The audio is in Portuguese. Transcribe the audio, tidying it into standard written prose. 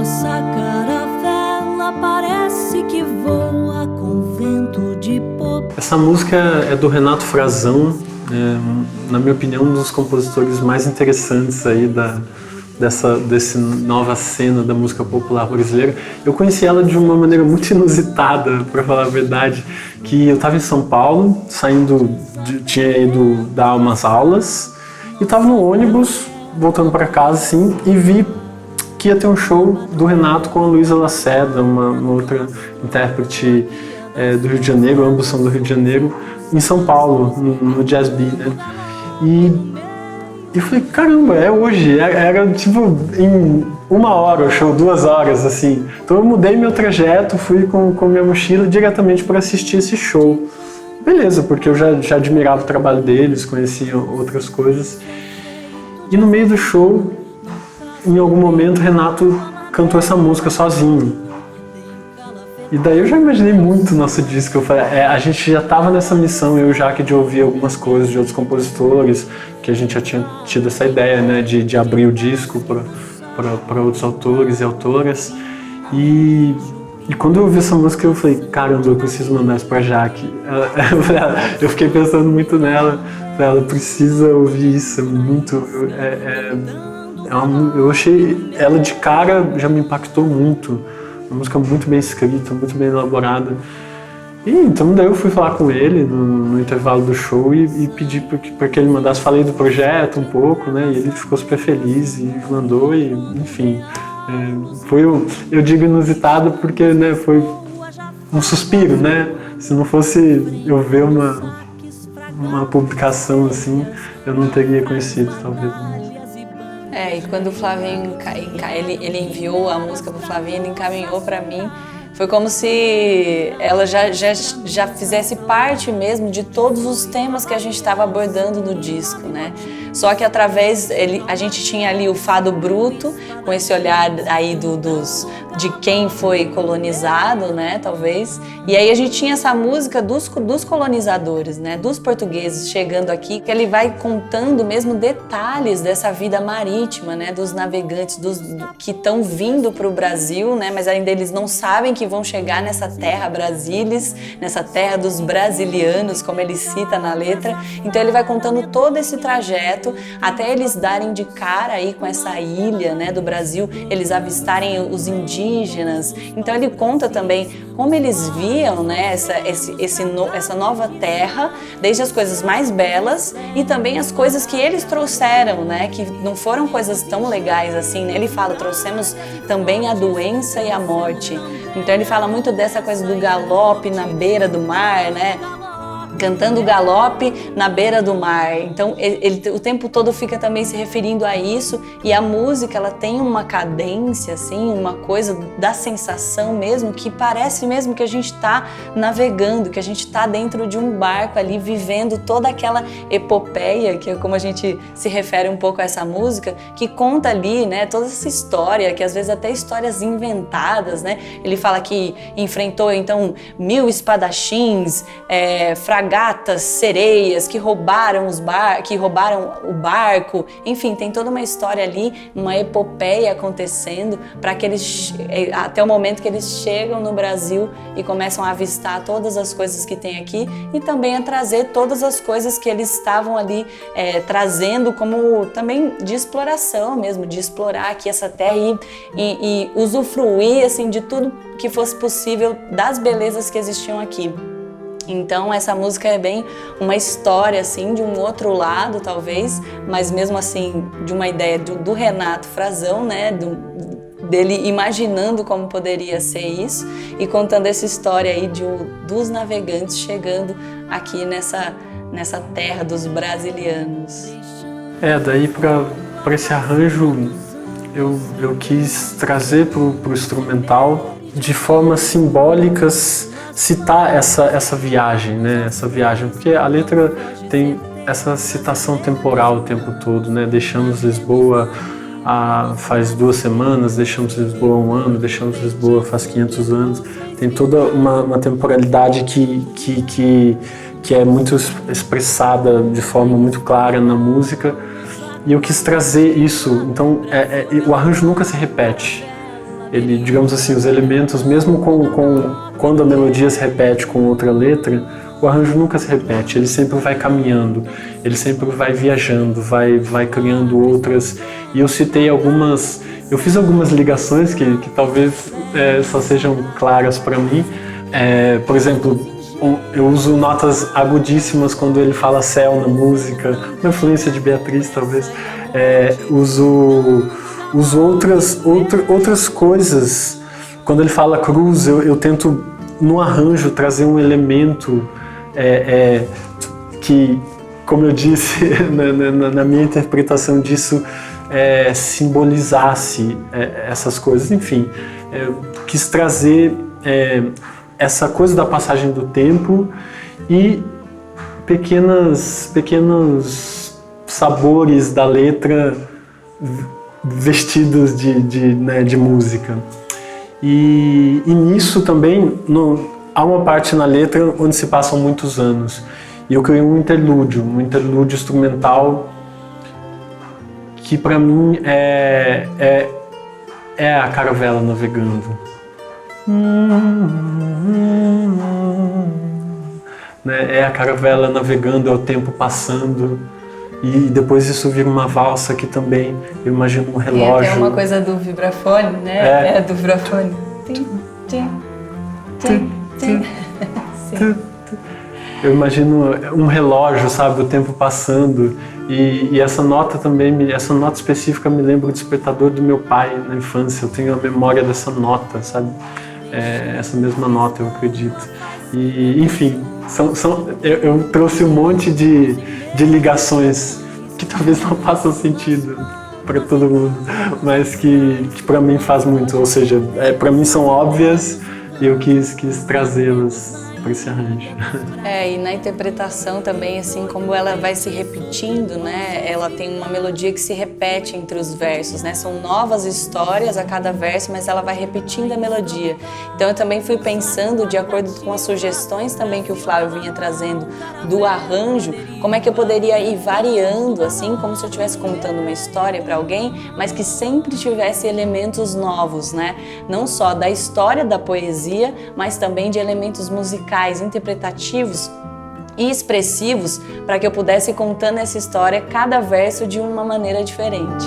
nossa caravela parece que voa com vento de popa. Essa música é do Renato Frazão, na minha opinião, um dos compositores mais interessantes aí dessa nova cena da música popular brasileira. Eu conheci ela de uma maneira muito inusitada, para falar a verdade, que eu estava em São Paulo, tinha ido dar umas aulas, e estava no ônibus, voltando para casa, assim, e vi que ia ter um show do Renato com a Luísa Lacerda, uma outra intérprete do Rio de Janeiro, ambos são do Rio de Janeiro, em São Paulo, no Jazz Bee, né? E eu falei, caramba, é hoje, era tipo em 1 hora o show, 2 horas, assim. Então eu mudei meu trajeto, fui com minha mochila diretamente para assistir esse show. Beleza, porque eu já admirava o trabalho deles, conhecia outras coisas. E no meio do show, em algum momento, Renato cantou essa música sozinho. E daí eu já imaginei muito o nosso disco. Eu falei, a gente já estava nessa missão, eu já que de ouvir algumas coisas de outros compositores, que a gente já tinha tido essa ideia, né, de abrir o disco para outros autores e autoras. E quando eu ouvi essa música, eu falei, caramba, eu preciso mandar isso pra Jaque. Eu fiquei pensando muito nela. Ela precisa ouvir isso, é muito... eu achei ela de cara, já me impactou muito. Uma música muito bem escrita, muito bem elaborada. E então daí eu fui falar com ele no intervalo do show e pedi para que ele mandasse. Falei do projeto um pouco, né? E ele ficou super feliz e mandou, e enfim. Foi, eu digo inusitado porque, né, foi um suspiro, né? Se não fosse eu ver uma publicação assim, eu não teria conhecido, talvez. E quando o Flavinho ele enviou a música pro Flavinho, ele encaminhou para mim. Foi como se ela já fizesse parte mesmo de todos os temas que a gente estava abordando no disco, né? Só que através a gente tinha ali o fado bruto, com esse olhar aí de quem foi colonizado, né, talvez. E aí a gente tinha essa música dos colonizadores, né, dos portugueses chegando aqui, que ele vai contando mesmo detalhes dessa vida marítima, né, dos navegantes que estão vindo para o Brasil, né, mas ainda eles não sabem que vão chegar nessa terra Brasilis, nessa terra dos brasilianos, como ele cita na letra. Então ele vai contando todo esse trajeto até eles darem de cara aí com essa ilha, né, do Brasil, eles avistarem os indígenas. Então ele conta também como eles viam, né, essa nova terra, desde as coisas mais belas e também as coisas que eles trouxeram, né, que não foram coisas tão legais assim, né? Ele fala, trouxemos também a doença e a morte. Então ele fala muito dessa coisa do galope na beira do mar, né? Cantando galope na beira do mar. Então ele o tempo todo fica também se referindo a isso, e a música ela tem uma cadência assim, uma coisa da sensação mesmo, que parece mesmo que a gente está navegando, que a gente está dentro de um barco ali, vivendo toda aquela epopeia, que é como a gente se refere um pouco a essa música, que conta ali, né, toda essa história, que às vezes até histórias inventadas, né? Ele fala que enfrentou então 1000 espadachins, fragatas, sereias que roubaram o barco. Enfim, tem toda uma história ali, uma epopeia acontecendo para que eles, até o momento que eles chegam no Brasil e começam a avistar todas as coisas que tem aqui, e também a trazer todas as coisas que eles estavam ali trazendo como também de exploração mesmo, de explorar aqui essa terra e usufruir assim de tudo que fosse possível das belezas que existiam aqui. Então essa música é bem uma história assim de um outro lado talvez, mas mesmo assim de uma ideia do Renato Frazão, né, dele imaginando como poderia ser isso e contando essa história aí dos navegantes chegando aqui nessa terra dos brasilianos. Daí para esse arranjo eu quis trazer para o instrumental de formas simbólicas, citar essa viagem, né? Essa viagem, porque a letra tem essa citação temporal o tempo todo, né? Deixamos Lisboa faz 2 semanas, deixamos Lisboa 1 ano, deixamos Lisboa faz 500 anos. Tem toda uma temporalidade que é muito expressada de forma muito clara na música, e eu quis trazer isso. Então o arranjo nunca se repete. ele, digamos assim, os elementos, mesmo quando a melodia se repete com outra letra, o arranjo nunca se repete, ele sempre vai caminhando, ele sempre vai viajando, vai criando outras. E eu citei algumas, eu fiz algumas ligações que talvez só sejam claras para mim. Por exemplo, eu uso notas agudíssimas quando ele fala céu na música, uma influência de Beatriz talvez. Uso outras coisas. Quando ele fala cruz, eu tento no arranjo trazer um elemento que, como eu disse na minha interpretação disso, simbolizasse essas coisas. Enfim, quis trazer essa coisa da passagem do tempo e pequenos sabores da letra vestidos de música. E nisso também há uma parte na letra onde se passam muitos anos. E eu criei um interlúdio instrumental que para mim é a caravela navegando. É a caravela navegando, é o tempo passando. E depois isso vira uma valsa que também, eu imagino um relógio. Tem uma coisa do vibrafone, né? Do vibrafone. Sim. Eu imagino um relógio, sabe, o tempo passando. E essa nota também, essa nota específica me lembra o despertador do meu pai na infância. Eu tenho a memória dessa nota, sabe? Essa mesma nota, eu acredito. E, enfim, eu trouxe um monte de ligações que talvez não façam sentido para todo mundo, mas que para mim faz muito. Ou seja, para mim são óbvias e eu quis trazê-las para esse arranjo. E na interpretação também, assim, como ela vai se repetindo, né? Ela tem uma melodia que se repete entre os versos, né? São novas histórias a cada verso, mas ela vai repetindo a melodia. Então eu também fui pensando, de acordo com as sugestões também que o Flávio vinha trazendo do arranjo, como é que eu poderia ir variando, assim, como se eu estivesse contando uma história para alguém, mas que sempre tivesse elementos novos, né? Não só da história da poesia, mas também de elementos musicais, interpretativos e expressivos, para que eu pudesse ir contando essa história, cada verso de uma maneira diferente.